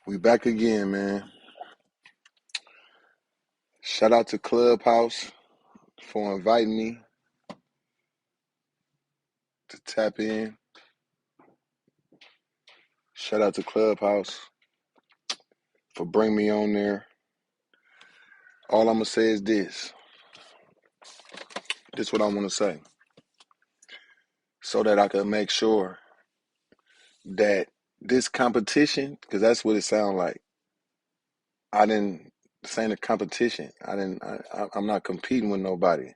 We back again, man. Shout out to Clubhouse for inviting me to tap in. Shout out to Clubhouse for bringing me on there. All I'm going to say is this. This is what I want to say. So that I can make sure that this competition, because that's what it sounds like. This ain't a competition. I'm not competing with nobody.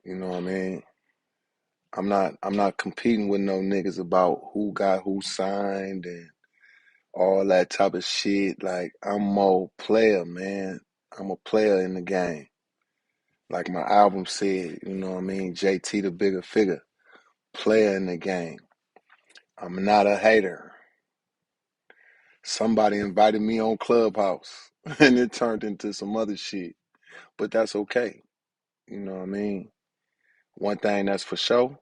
You know what I mean? I'm not competing with no niggas about who got who signed and all that type of shit. Like, I'm more player, man. I'm a player in the game. Like my album said, you know what I mean? JT The Bigga Figga, player in the game. I'm not a hater. Somebody invited me on Clubhouse and it turned into some other shit. But that's okay. You know what I mean? One thing that's for sure,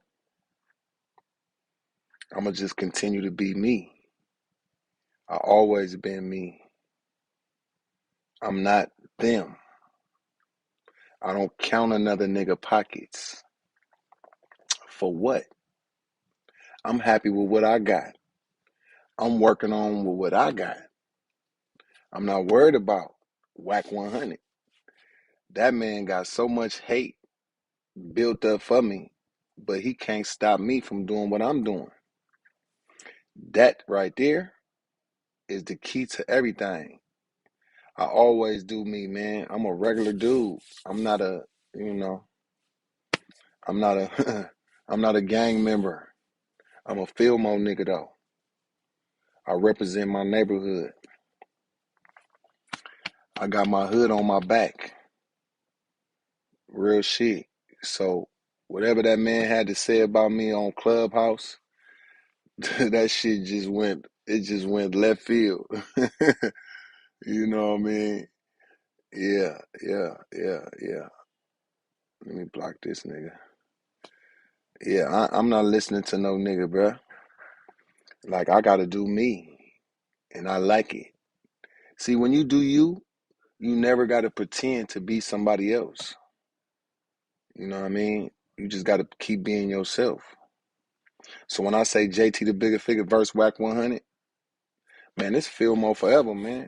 I'm going to just continue to be me. I always been me. I'm not them. I don't count another nigga pockets. For what? I'm happy with what I got. I'm working on with what I got. I'm not worried about Wack 100. That man got so much hate built up for me, but he can't stop me from doing what I'm doing. That right there is the key to everything. I always do me, man. I'm a regular dude. I'm not a, you know, I'm not a, I'm not a gang member. I'm a FILLMOE nigga though. I represent my neighborhood. I got my hood on my back. Real shit. So whatever that man had to say about me on Clubhouse, that shit just went left field. You know what I mean? Yeah. Let me block this nigga. Yeah, I'm not listening to no nigga, bruh. Like, I gotta do me, and I like it. See, when you do you, you never gotta pretend to be somebody else. You know what I mean? You just gotta keep being yourself. So when I say JT The Bigga Figga verse Wack 100, man, it's FILLMOE forever, man.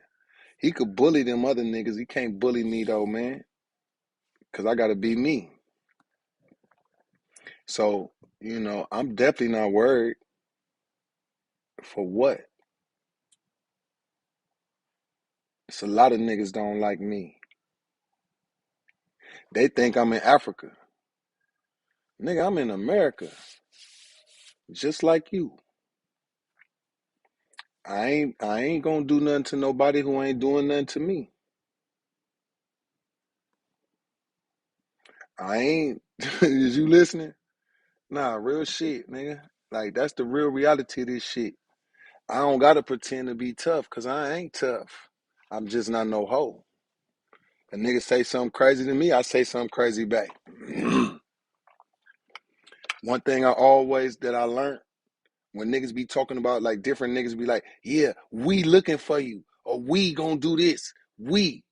He could bully them other niggas. He can't bully me though, man. Cause I gotta be me. So, I'm definitely not worried. For what? It's a lot of niggas don't like me. They think I'm in Africa. Nigga, I'm in America. Just like you. I ain't gonna do nothing to nobody who ain't doing nothing to me. I ain't is you listening? Nah, real shit, nigga. Like, that's the real reality of this shit. I don't gotta pretend to be tough, cause I ain't tough. I'm just not no hoe. A nigga say something crazy to me, I say something crazy back. One thing that I learned, when niggas be talking about, like, different niggas be like, yeah, we looking for you, or we gonna do this. We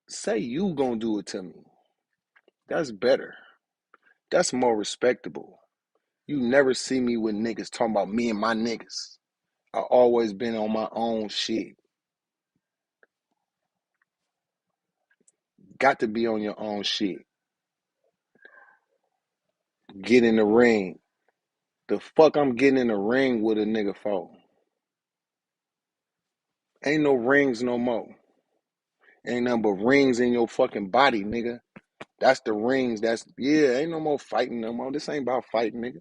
say you gonna do it to me. That's better. That's more respectable. You never see me with niggas talking about me and my niggas. I always been on my own shit. Got to be on your own shit. Get in the ring. The fuck I'm getting in the ring with a nigga for? Ain't no rings no more. Ain't nothing but rings in your fucking body, nigga. That's the rings. Ain't no more fighting no more. This ain't about fighting, nigga.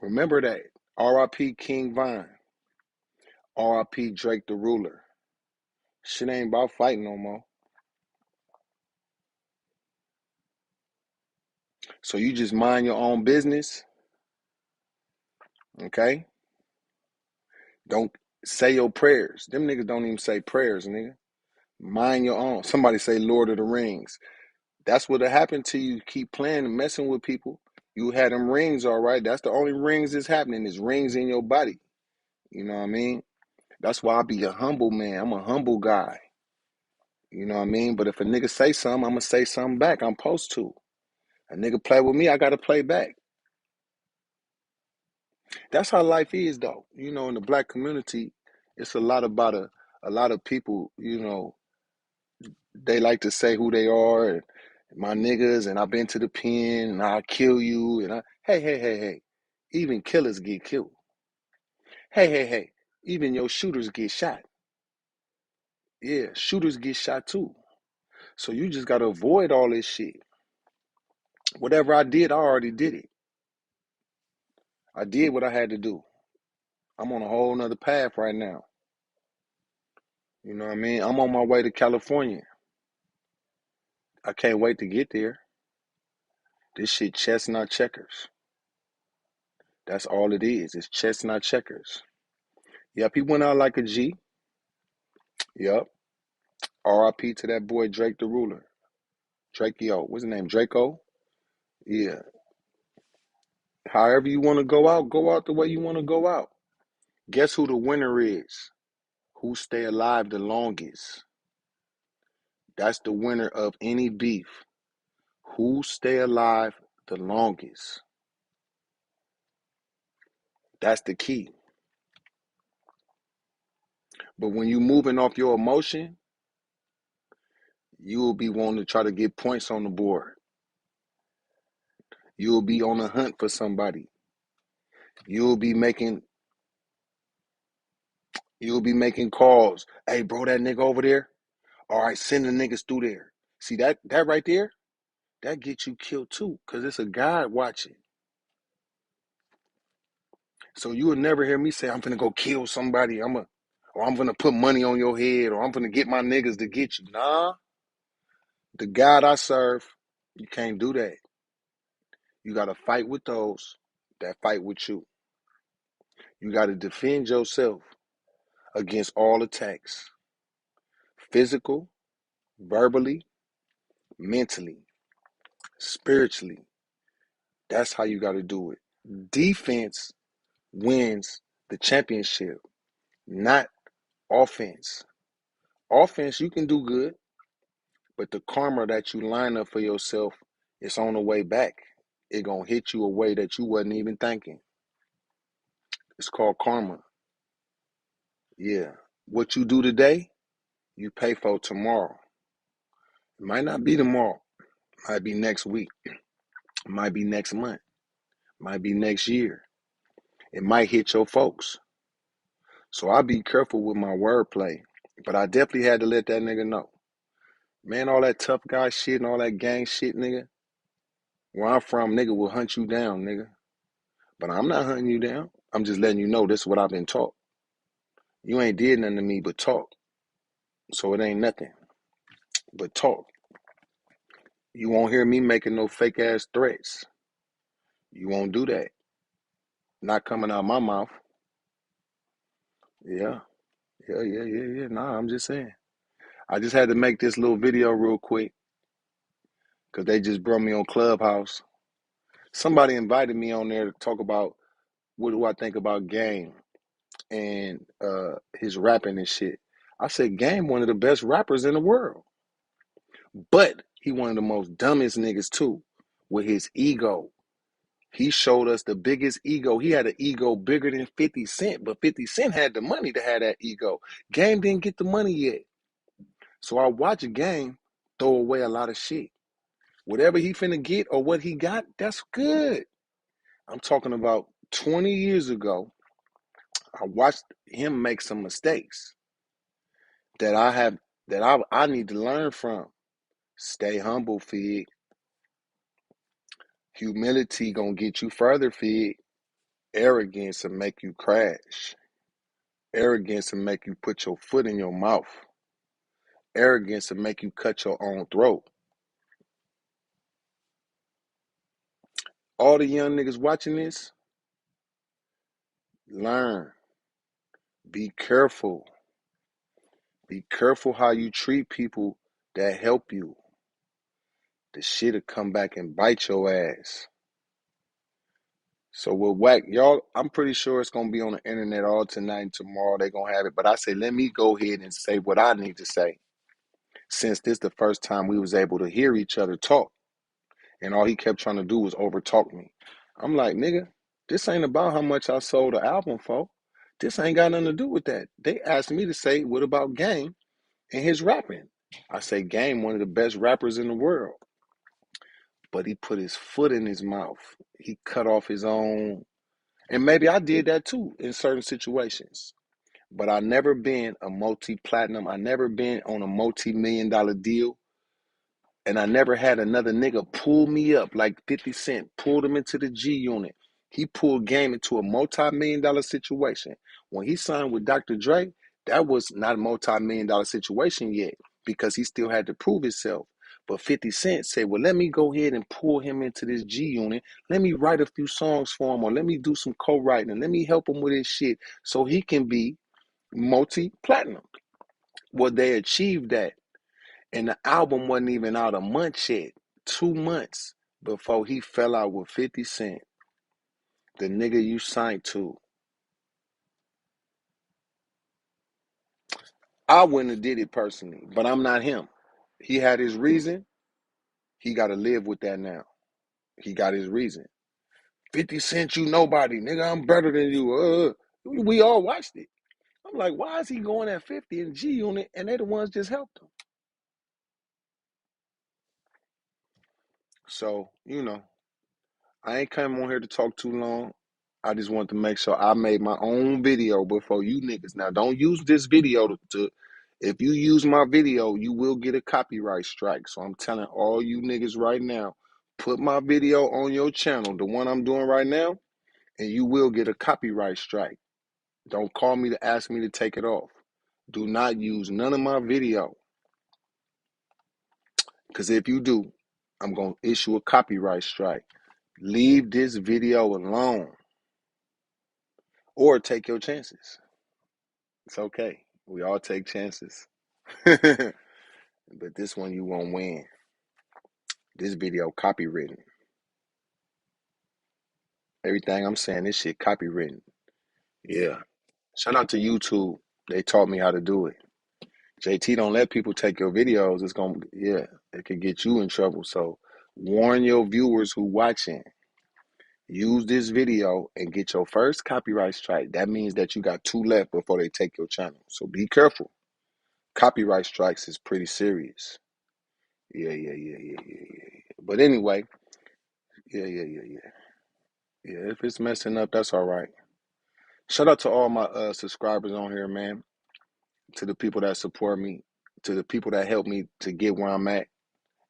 Remember that. R.I.P. King Vine. R.I.P. Drake the Ruler. Shit ain't about fighting no more. So you just mind your own business, okay? Don't say your prayers. Them niggas don't even say prayers, nigga. Mind your own. Somebody say Lord of the Rings. That's what'll happen to you. Keep playing and messing with people. You had them rings, all right. That's the only rings that's happening is rings in your body. You know what I mean? That's why I be a humble man. I'm a humble guy. You know what I mean? But if a nigga say something, I'm going to say something back. I'm supposed to. A nigga play with me, I got to play back. That's how life is, though. You know, in the black community, it's a lot about a lot of people, you know, they like to say who they are and my niggas, and I've been to the pen and I'll kill you. And hey. Even killers get killed. Hey. Even your shooters get shot. Yeah, shooters get shot too. So you just got to avoid all this shit. Whatever I did, I already did it. I did what I had to do. I'm on a whole nother path right now. You know what I mean? I'm on my way to California. I can't wait to get there. This shit chestnut checkers. That's all it is. It's chestnut checkers. Yep, he went out like a G. Yep. R.I.P. to that boy Drake the Ruler. Drakeo. What's his name? Draco? Yeah. However you want to go out the way you want to go out. Guess who the winner is? Who stay alive the longest? That's the winner of any beef. Who stay alive the longest? That's the key. But when you moving off your emotion, you will be wanting to try to get points on the board. You'll be on a hunt for somebody. You'll be making calls. Hey, bro, that nigga over there. All right, send the niggas through there. See that right there? That gets you killed too, because it's a God watching. So you will never hear me say, I'm gonna go kill somebody. Or I'm gonna put money on your head, or I'm gonna get my niggas to get you. Nah. The God I serve, you can't do that. You gotta fight with those that fight with you. You gotta defend yourself against all attacks. Physical, verbally, mentally, spiritually. That's how you gotta do it. Defense wins the championship, not offense. Offense, you can do good, but the karma that you line up for yourself is on the way back. It gonna hit you a way that you wasn't even thinking. It's called karma. Yeah. What you do today, you pay for tomorrow. It might not be tomorrow. It might be next week. It might be next month. It might be next year. It might hit your folks. So I be careful with my wordplay. But I definitely had to let that nigga know. Man, all that tough guy shit and all that gang shit, nigga. Where I'm from, nigga will hunt you down, nigga. But I'm not hunting you down. I'm just letting you know this is what I've been taught. You ain't did nothing to me but talk. So it ain't nothing but talk. You won't hear me making no fake ass threats. You won't do that. Not coming out my mouth. Yeah. Yeah. Nah, I'm just saying. I just had to make this little video real quick because they just brought me on Clubhouse. Somebody invited me on there to talk about what do I think about Game and his rapping and shit. I said Game one of the best rappers in the world. But he one of the most dumbest niggas too with his ego. He showed us the biggest ego. He had an ego bigger than 50 Cent, but 50 Cent had the money to have that ego. Game didn't get the money yet. So I watched Game throw away a lot of shit. Whatever he finna get or what he got, that's good. I'm talking about 20 years ago, I watched him make some mistakes that I need to learn from. Stay humble, Fig. Humility gonna get you further, Fig. Arrogance will make you crash. Arrogance will make you put your foot in your mouth. Arrogance will make you cut your own throat. All the young niggas watching this, learn. Be careful. Be careful how you treat people that help you. The shit'll come back and bite your ass. So with Wack, y'all, I'm pretty sure it's gonna be on the internet all tonight and tomorrow. They gonna have it. But I say, let me go ahead and say what I need to say, since this the first time we was able to hear each other talk, and all he kept trying to do was overtalk me. I'm like, nigga, this ain't about how much I sold the album for. This ain't got nothing to do with that. They asked me to say, what about Game and his rapping? I say, Game, one of the best rappers in the world. But he put his foot in his mouth. He cut off his own. And maybe I did that too in certain situations. But I never been a multi-platinum. I never been on a multi-million-dollar deal. And I never had another nigga pull me up like 50 Cent, pulled him into the G Unit. He pulled Game into a multi-million-dollar situation. When he signed with Dr. Dre, that was not a multi-million-dollar situation yet because he still had to prove himself. But 50 Cent said, well, let me go ahead and pull him into this G Unit. Let me write a few songs for him, or let me do some co-writing, and let me help him with his shit so he can be multi-platinum. Well, they achieved that. And the album wasn't even out a month yet. 2 months before he fell out with 50 Cent, the nigga you signed to. I wouldn't have did it personally, but I'm not him. He had his reason. He got to live with that now. He got his reason. 50 Cent, you nobody. Nigga, I'm better than you. We all watched it. I'm like, why is he going at 50 in G Unit and they the ones just helped him? So, I ain't come on here to talk too long. I just want to make sure I made my own video before you niggas. Now, don't use this video if you use my video, you will get a copyright strike. So I'm telling all you niggas right now, put my video on your channel, the one I'm doing right now, and you will get a copyright strike. Don't call me to ask me to take it off. Do not use none of my video. Because if you do, I'm going to issue a copyright strike. Leave this video alone. Or take your chances. It's okay. We all take chances. But this one you won't win. This video copywritten. Everything I'm saying, this shit copywritten. Yeah. Shout out to YouTube. They taught me how to do it. JT don't let people take your videos. It could get you in trouble. So warn your viewers who watching. Use this video and get your first copyright strike. That means that you got 2 left before they take your channel. So be careful. Copyright strikes is pretty serious. Yeah. But anyway, yeah. Yeah, if it's messing up, that's all right. Shout out to all my subscribers on here, man. To the people that support me, to the people that help me to get where I'm at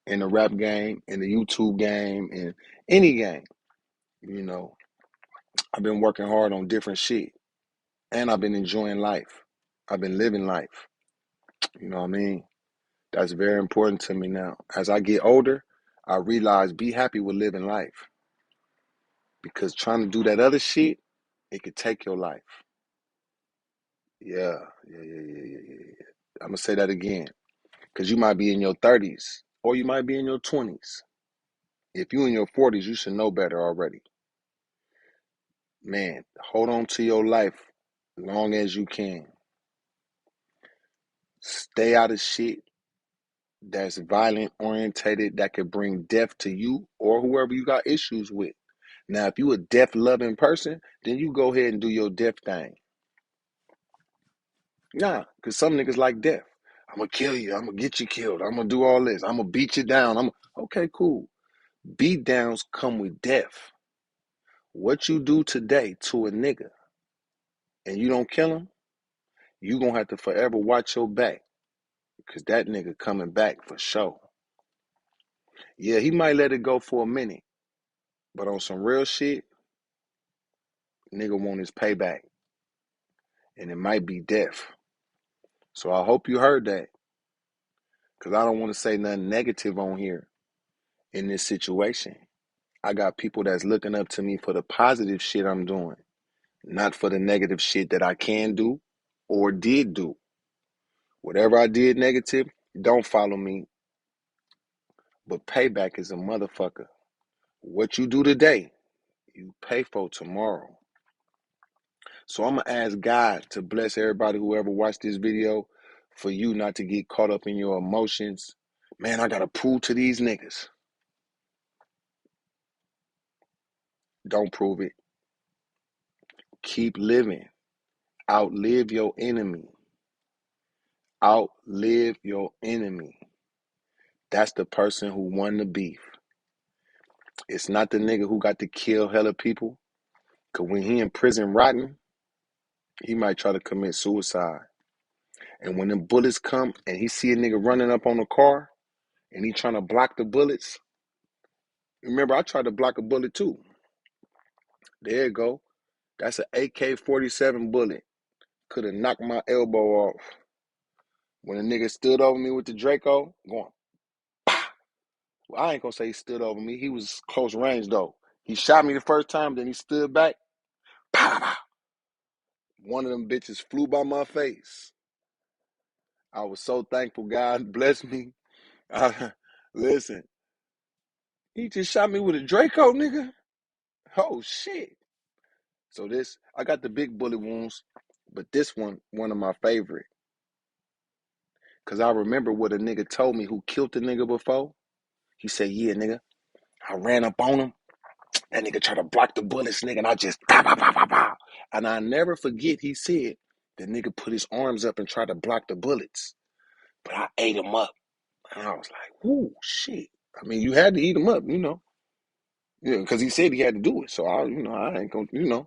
in the rap game, in the YouTube game, in any game. I've been working hard on different shit, and I've been enjoying life. I've been living life. You know what I mean? That's very important to me now. As I get older, I realize be happy with living life. Because trying to do that other shit, it could take your life. Yeah. I'm gonna say that again. Because you might be in your 30s or you might be in your 20s. If you in your 40s, you should know better already. Man, hold on to your life as long as you can. Stay out of shit that's violent orientated that could bring death to you or whoever you got issues with. Now, if you a death loving person, then you go ahead and do your death thing. Nah, because some niggas like death. I'm going to kill you. I'm going to get you killed. I'm going to do all this. I'm going to beat you down. Okay, cool. Beat downs come with death. What you do today to a nigga and you don't kill him, you going to have to forever watch your back because that nigga coming back for sure. Yeah, he might let it go for a minute, but on some real shit, nigga want his payback and it might be death. So I hope you heard that because I don't want to say nothing negative on here in this situation. I got people that's looking up to me for the positive shit I'm doing, not for the negative shit that I can do or did do. Whatever I did negative, don't follow me. But payback is a motherfucker. What you do today, you pay for tomorrow. So I'm going to ask God to bless everybody who ever watched this video for you not to get caught up in your emotions. Man, I got to prove to these niggas. Don't prove it. Keep living. Outlive your enemy. Outlive your enemy. That's the person who won the beef. It's not the nigga who got to kill hella people. Because when he in prison rotting, he might try to commit suicide. And when them bullets come and he see a nigga running up on the car and he trying to block the bullets, remember I tried to block a bullet too. There you go. That's an AK-47 bullet. Could have knocked my elbow off. When a nigga stood over me with the Draco, going, bah! Well, I ain't gonna say he stood over me. He was close range though. He shot me the first time, then he stood back. Pow, pow. One of them bitches flew by my face. I was so thankful God blessed me. Listen, he just shot me with a Draco, nigga. Oh shit. So this, I got the big bullet wounds, but this one of my favorite. Cause I remember what a nigga told me who killed the nigga before. He said, yeah, nigga, I ran up on him. That nigga tried to block the bullets, nigga, and I just pow, pow, pow, pow, pow. And I never forget he said the nigga put his arms up and tried to block the bullets. But I ate him up. And I was like, whoo, shit. I mean, you had to eat him up, you know. Yeah, because he said he had to do it. So I ain't gonna,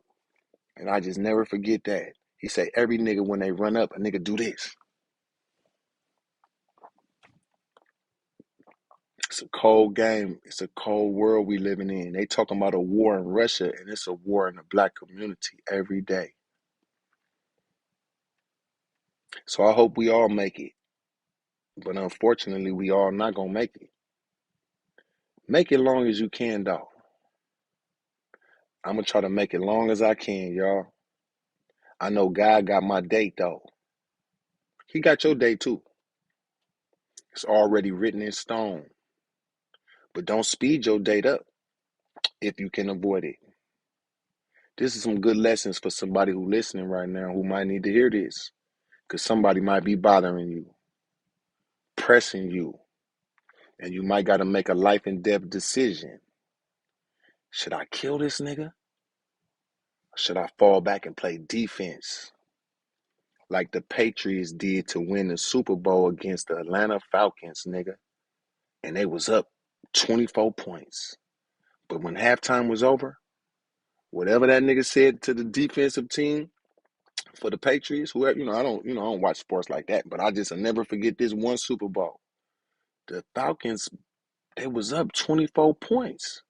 And I just never forget that. He said every nigga when they run up, a nigga do this. It's a cold game. It's a cold world we living in. They talking about a war in Russia, and it's a war in the black community every day. So I hope we all make it. But unfortunately, we all not gonna make it. Make it long as you can, dog. I'm gonna try to make it long as I can, y'all. I know God got my date, though. He got your date, too. It's already written in stone. But don't speed your date up if you can avoid it. This is some good lessons for somebody who listening right now who might need to hear this. Because somebody might be bothering you, pressing you, and you might got to make a life and death decision. Should I kill this nigga? Or should I fall back and play defense like the Patriots did to win the Super Bowl against the Atlanta Falcons, nigga? And they was up 24 points. But when halftime was over, whatever that nigga said to the defensive team for the Patriots, whoever, I don't watch sports like that, but I just will never forget this one Super Bowl. The Falcons, they was up 24 points.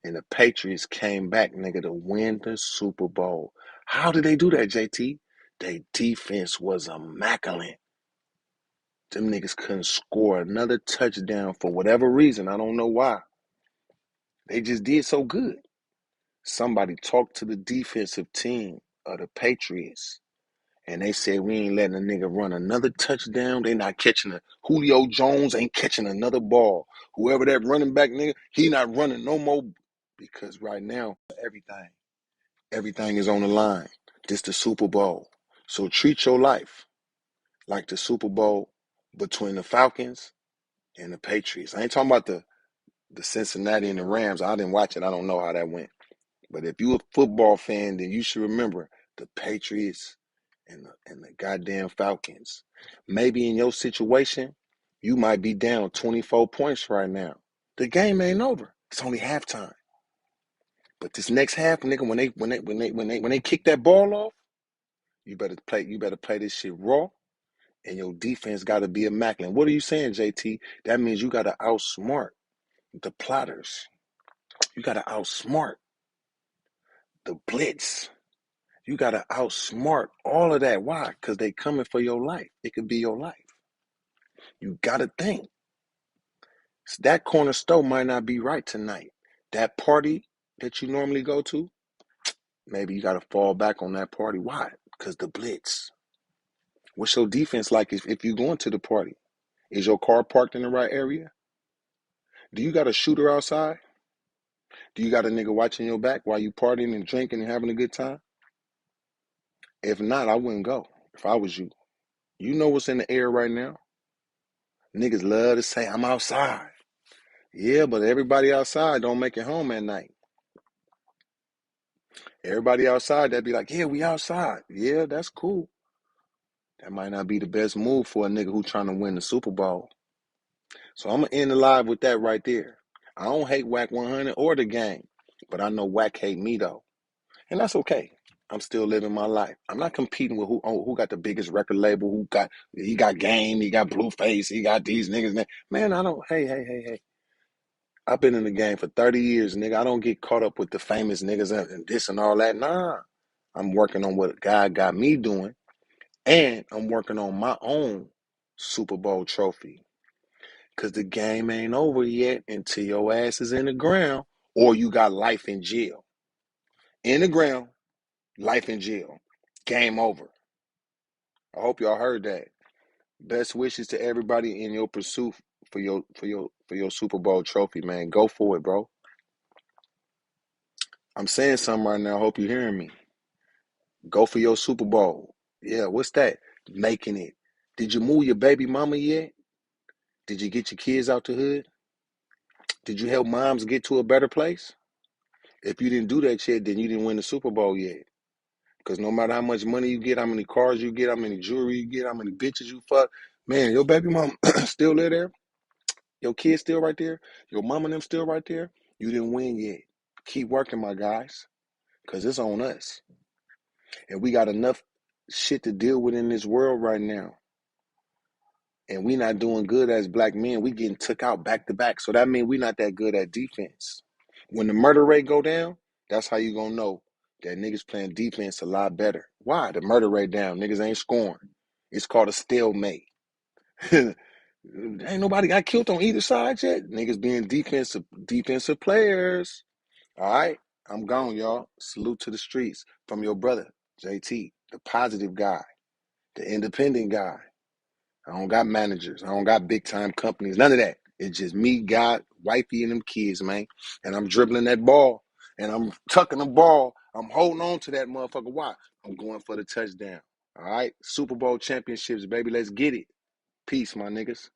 And the Patriots came back, nigga, to win the Super Bowl. How did they do that, JT? Their defense was immaculate. Them niggas couldn't score another touchdown for whatever reason. I don't know why. They just did so good. Somebody talked to the defensive team of the Patriots, and they said, we ain't letting a nigga run another touchdown. They not catching Julio Jones ain't catching another ball. Whoever that running back nigga, he not running no more. Because right now, everything is on the line. This the Super Bowl. So treat your life like the Super Bowl between the Falcons and the Patriots. I ain't talking about the Cincinnati and the Rams. I didn't watch it. I don't know how that went. But if you a football fan, then you should remember the Patriots and the goddamn Falcons. Maybe in your situation, you might be down 24 points right now. The game ain't over. It's only halftime. But this next half, nigga, when they kick that ball off, you better play this shit raw, and your defense gotta be immaculate. What are you saying, JT? That means you gotta outsmart the plotters. You gotta outsmart the blitz. You got to outsmart all of that. Why? Because they coming for your life. It could be your life. You got to think. That corner store might not be right tonight. That party that you normally go to, maybe you got to fall back on that party. Why? Because the blitz. What's your defense like if you going to the party? Is your car parked in the right area? Do you got a shooter outside? Do you got a nigga watching your back while you partying and drinking and having a good time? If not, I wouldn't go if I was you. You know what's in the air right now. Niggas love to say, I'm outside. Yeah, but everybody outside don't make it home at night. Everybody outside, they'd be like, yeah, we outside. Yeah, that's cool. That might not be the best move for a nigga who trying to win the Super Bowl. So I'm going to end the live with that right there. I don't hate Wack 100 or the game, but I know Wack hate me though. And that's okay. I'm still living my life. I'm not competing with who got the biggest record label, he got Game, he got Blueface, he got these niggas. Man, I don't, hey. I've been in the game for 30 years, nigga. I don't get caught up with the famous niggas and this and all that. Nah. I'm working on what God got me doing, and I'm working on my own Super Bowl trophy. Because the game ain't over yet until your ass is in the ground or you got life in jail. In the ground, life in jail. Game over. I hope y'all heard that. Best wishes to everybody in your pursuit for your Super Bowl trophy, man. Go for it, bro. I'm saying something right now. I hope you're hearing me. Go for your Super Bowl. Yeah, what's that? Making it. Did you move your baby mama yet? Did you get your kids out the hood? Did you help moms get to a better place? If you didn't do that yet, then you didn't win the Super Bowl yet. Because no matter how much money you get, how many cars you get, how many jewelry you get, how many bitches you fuck, man, your baby mom still live there. Your kids still right there. Your mom and them still right there. You didn't win yet. Keep working, my guys, because it's on us. And we got enough shit to deal with in this world right now. And we not doing good as black men. We getting took out back to back. So that means we not that good at defense. When the murder rate go down, that's how you gonna know that niggas playing defense a lot better. Why? The murder rate down. Niggas ain't scoring. It's called a stalemate. Ain't nobody got killed on either side yet. Niggas being defensive players. All right, I'm gone, y'all. Salute to the streets from your brother, JT, the positive guy, the independent guy. I don't got managers. I don't got big time companies. None of that. It's just me, God, wifey, and them kids, man. And I'm dribbling that ball. And I'm tucking the ball. I'm holding on to that motherfucker. Why? I'm going for the touchdown. All right? Super Bowl championships, baby. Let's get it. Peace, my niggas.